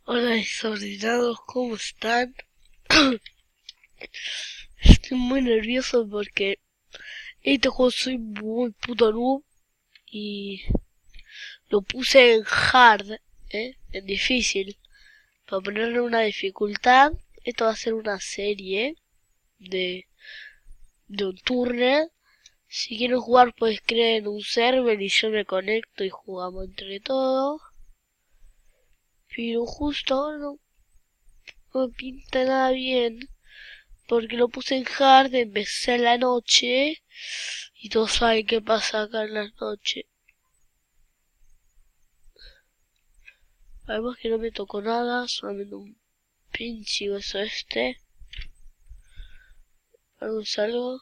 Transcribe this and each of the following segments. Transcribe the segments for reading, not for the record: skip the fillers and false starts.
Hola desordenados, ¿cómo están? Estoy muy nervioso porque este juego soy muy puto noob y lo puse en hard, en difícil, para ponerle una dificultad. Esto va a ser una serie de, de un turner. Si quieren jugar puedes crear en un server y yo me conecto y jugamos entre todos. Pero justo ahora no pinta nada bien. Porque lo puse en hard, empecé en la noche y todos saben qué pasa acá en la noche. Además que no me tocó nada, solamente un pinche hueso este. Algo es algo.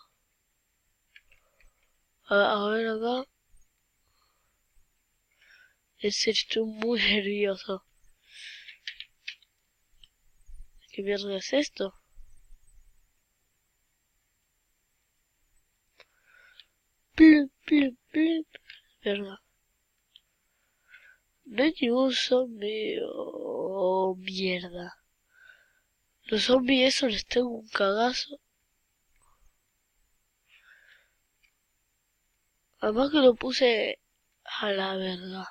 A ver acá. En serio estoy muy nervioso. ¿Qué mierda es esto? Plup, plup, plup. Verdad. No hay ningún zombie. Oh, mierda. Los zombies esos les tengo un cagazo. Además que lo puse a la verdad.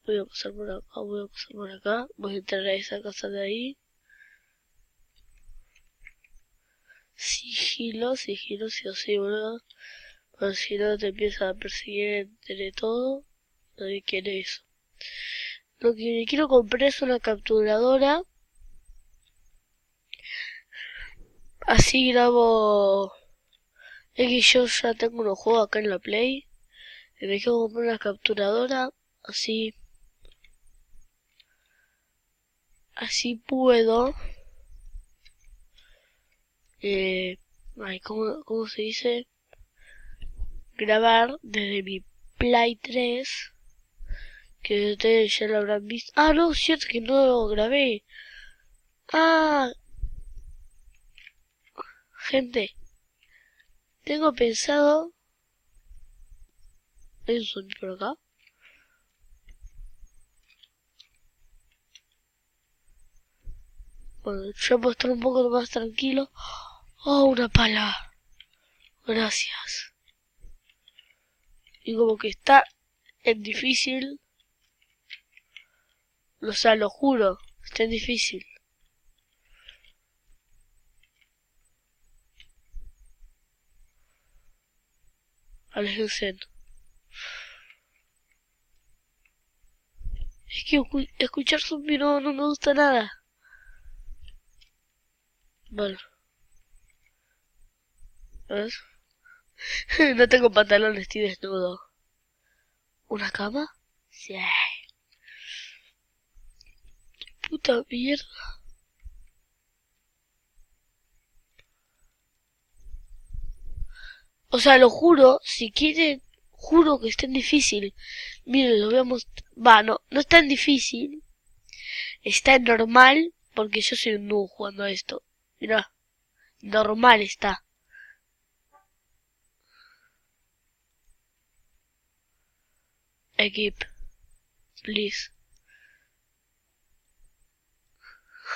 Voy a pasar por acá, voy a pasar por acá. Voy a entrar a esa casa de ahí. Sigilo, sigilo, sí o sí, boludo. Pero si no te empieza a perseguir entre todo, nadie quiere eso. Lo que me quiero comprar es una capturadora. Así grabo. Es que yo ya tengo unos juegos acá en la Play. Y me quiero comprar una capturadora. Así. Así puedo. Ay, ¿cómo se dice? Grabar desde mi Play 3. Que ustedes ya lo habrán visto. Ah, no, cierto que no lo grabé. Ah, gente, tengo pensado. ¿Hay un sonido por acá? Bueno, yo puedo estar un poco más tranquilo. Oh, una pala. Gracias. Y como que está en difícil. O sea, lo juro, está en difícil. Aléjense. Es que escuchar zombi no me gusta nada. Bueno, ¿ves? No tengo pantalones, estoy desnudo. ¿Una cama? Sí. Puta mierda. O sea, lo juro, si quieren, juro que está en difícil. Miren, lo voy a mostrar. Va, no está en difícil. Está en normal, porque yo soy un noob jugando a esto. Mira, normal está. Equip, please.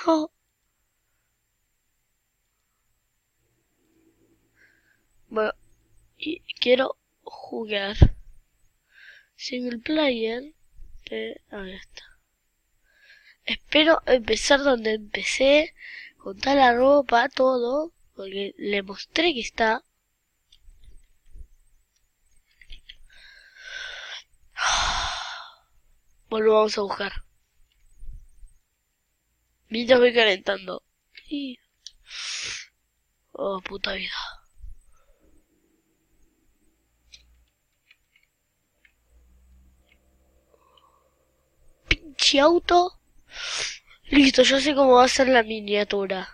Oh. Bueno, y quiero jugar single player. Ahí está. Espero empezar donde empecé, con toda la ropa, todo, porque le mostré que está. Bueno, vamos a buscar. Mientras voy calentando. Y... oh, puta vida. Pinche auto. Listo, yo sé cómo va a ser la miniatura.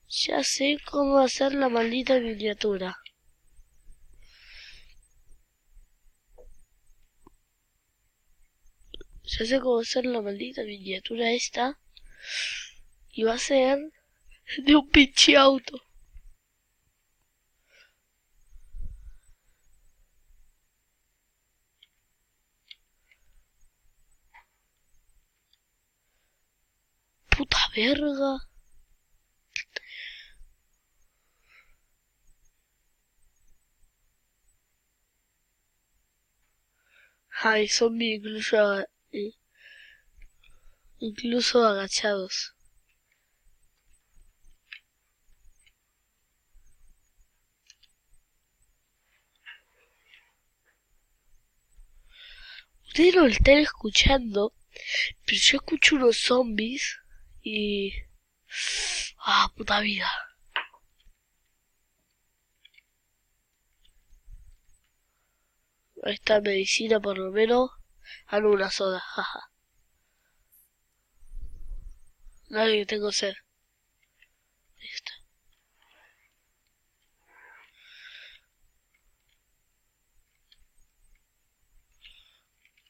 Ya sé cómo va a ser la maldita miniatura. Ya sé cómo va a ser la maldita miniatura esta. Y va a ser de un pinche auto. puta verga. Ay, zombies incluso agachados. Ustedes no lo están escuchando, pero yo escucho unos zombies y... Ah, puta vida. Ahí está medicina por lo menos. Ah, no, una soda, jaja. Nadie que tengo sed. Ahí está.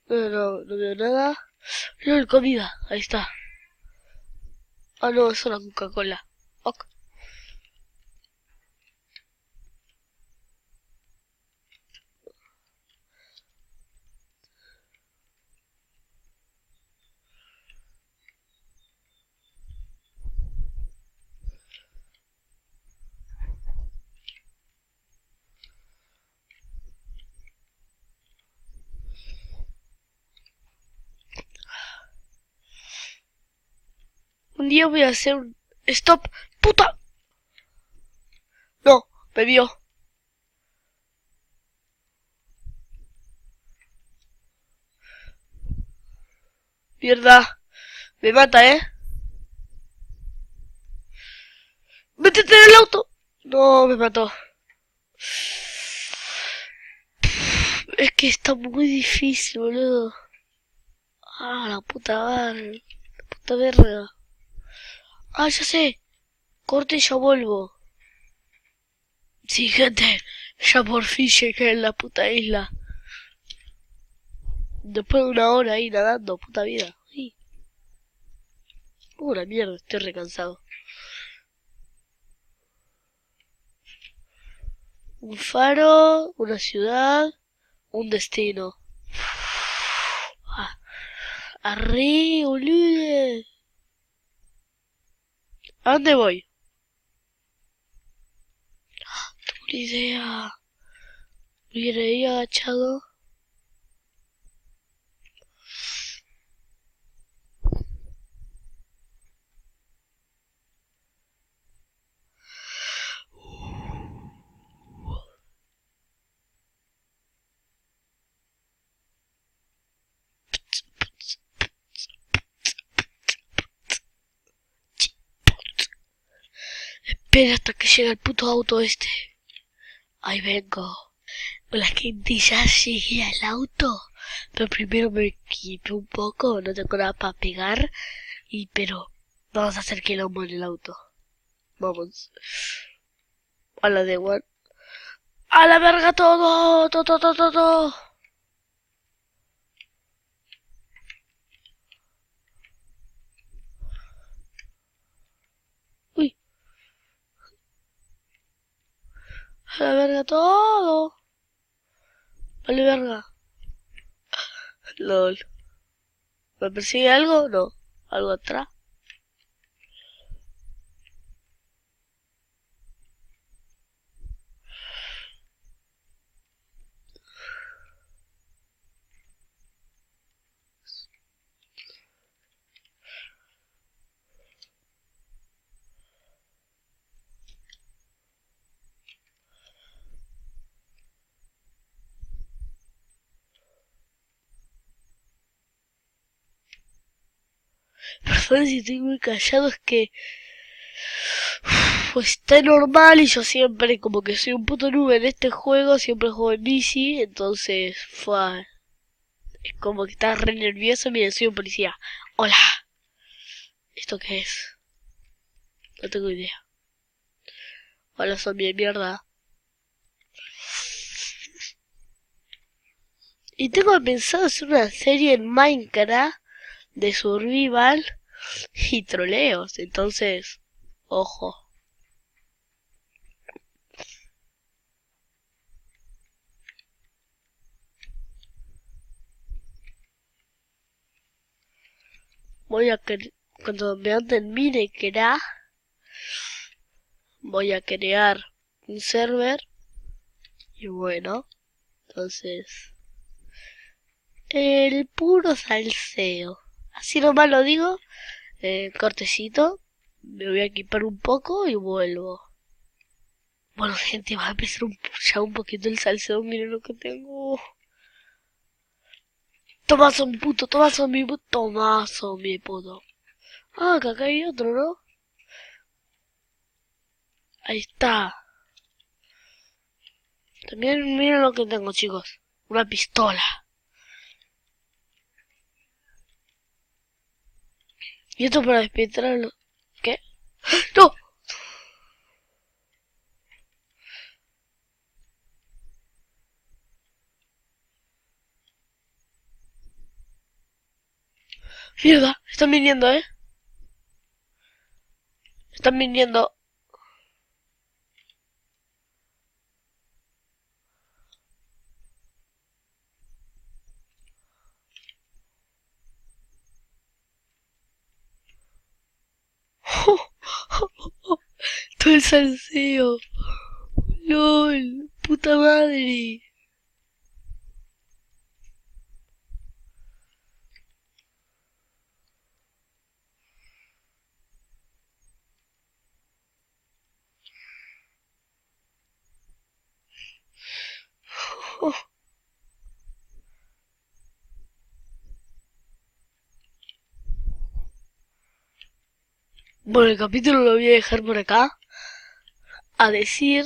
No veo nada. No, comida, ahí está. Ah, no, es una Coca-Cola. Ok. Un día voy a hacer un... ¡Stop! ¡Puta! No, me vio. Mierda. Me mata, ¿eh? ¡Métete en el auto! No, me mató. Es que está muy difícil, boludo. Ah, la puta madre. La puta verga. Ah, ya sé. Corte y ya vuelvo. Sí, gente. Ya por fin llegué en la puta isla. Después de una hora ahí nadando, puta vida. Sí. La mierda, estoy recansado. Un faro, una ciudad, un destino. Ah, arre, boludo. ¿A dónde voy? Tengo una idea. Mira ahí agachado. Espera hasta que llegue el puto auto este. Ahí vengo. Hola gente, ya llegué al auto. Pero primero me equipé un poco, no tengo nada para pegar. Pero vamos a hacer quilombo en el auto. Vamos. A la de one. ¡A la verga todo! ¡Todo! Uy. A la verga todo. Vale verga. LOL. ¿Me persigue algo? No. ¿Algo atrás? Perdón si estoy muy callado, es que pues está normal y yo siempre como que soy un puto nube en este juego, siempre juego en easy, entonces fue es como que estaba re nervioso. Miren, soy un policía. Hola. ¿Esto qué es? No tengo idea. Hola, zombie de mierda. Y tengo pensado hacer una serie en Minecraft de survival y troleos, entonces, ojo. Voy a cuando me termine crear, voy a crear un server. Y bueno, entonces, el puro salseo. Así nomás lo digo, cortecito. Me voy a equipar un poco y vuelvo. Bueno, gente, va a empezar ya un poquito el salseo. Miren lo que tengo. Tomazo, mi puto, tomazo, mi puto, tomazo, mi puto. Ah, que acá hay otro, ¿no? Ahí está. También miren lo que tengo, chicos. Una pistola. Y esto para despistarlo. ¿Qué? ¡No! Mierda, están viniendo, Están viniendo. Todo el salseo. LOL, puta madre. Bueno, el capítulo lo voy a dejar por acá. A decir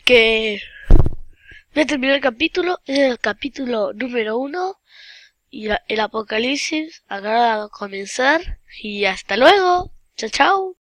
que voy a terminar el capítulo. Es el capítulo número 1. Y el apocalipsis acaba de comenzar. Y hasta luego. Chao, chao.